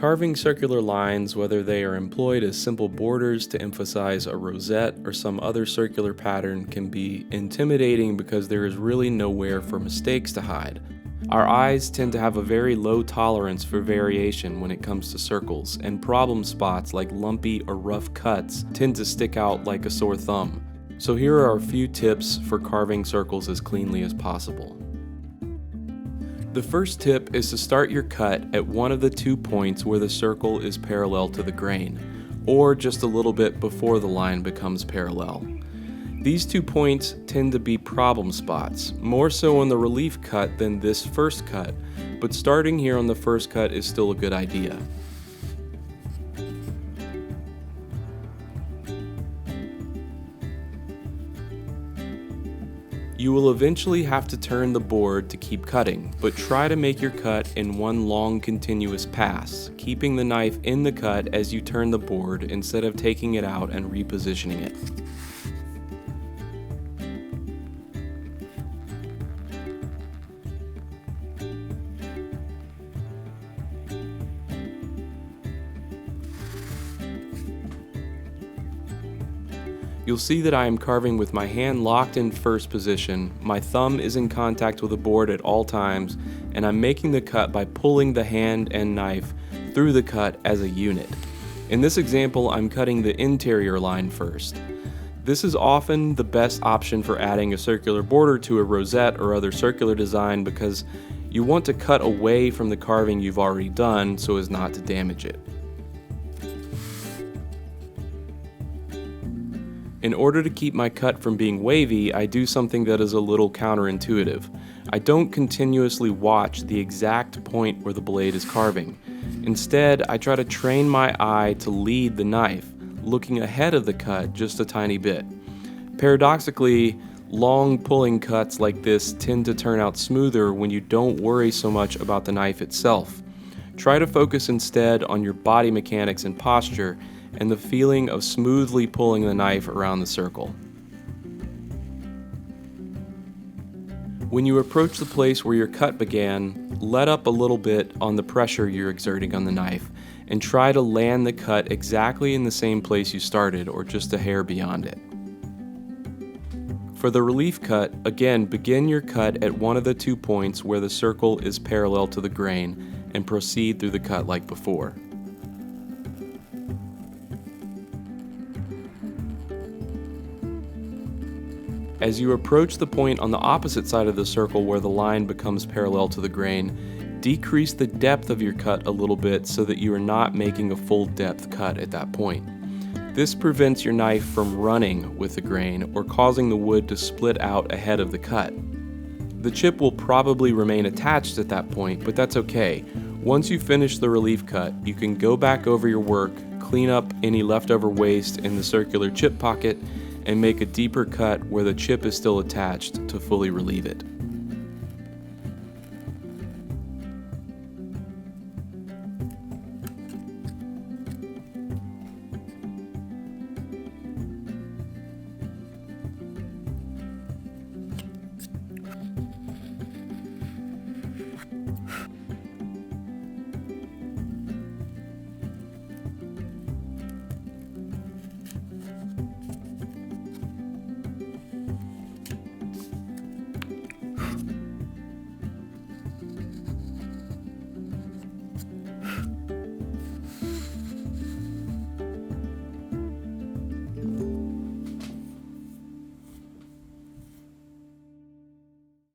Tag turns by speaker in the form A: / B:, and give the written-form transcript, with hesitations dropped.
A: Carving circular lines, whether they are employed as simple borders to emphasize a rosette or some other circular pattern, can be intimidating because there is really nowhere for mistakes to hide. Our eyes tend to have a very low tolerance for variation when it comes to circles, and problem spots like lumpy or rough cuts tend to stick out like a sore thumb. So here are a few tips for carving circles as cleanly as possible. The first tip is to start your cut at one of the 2 points where the circle is parallel to the grain, or just a little bit before the line becomes parallel. These 2 points tend to be problem spots, more so on the relief cut than this first cut, but starting here on the first cut is still a good idea. You will eventually have to turn the board to keep cutting, but try to make your cut in one long continuous pass, keeping the knife in the cut as you turn the board instead of taking it out and repositioning it. You'll see that I am carving with my hand locked in first position, my thumb is in contact with the board at all times, and I'm making the cut by pulling the hand and knife through the cut as a unit. In this example, I'm cutting the interior line first. This is often the best option for adding a circular border to a rosette or other circular design because you want to cut away from the carving you've already done so as not to damage it. In order to keep my cut from being wavy, I do something that is a little counterintuitive. I don't continuously watch the exact point where the blade is carving. Instead, I try to train my eye to lead the knife, looking ahead of the cut just a tiny bit. Paradoxically, long pulling cuts like this tend to turn out smoother when you don't worry so much about the knife itself. Try to focus instead on your body mechanics and posture, and the feeling of smoothly pulling the knife around the circle. When you approach the place where your cut began, let up a little bit on the pressure you're exerting on the knife, and try to land the cut exactly in the same place you started, or just a hair beyond it. For the relief cut, again, begin your cut at one of the 2 points where the circle is parallel to the grain, and proceed through the cut like before. As you approach the point on the opposite side of the circle where the line becomes parallel to the grain, decrease the depth of your cut a little bit so that you are not making a full depth cut at that point. This prevents your knife from running with the grain or causing the wood to split out ahead of the cut. The chip will probably remain attached at that point, but that's okay. Once you finish the relief cut, you can go back over your work, clean up any leftover waste in the circular chip pocket, and make a deeper cut where the chip is still attached to fully relieve it.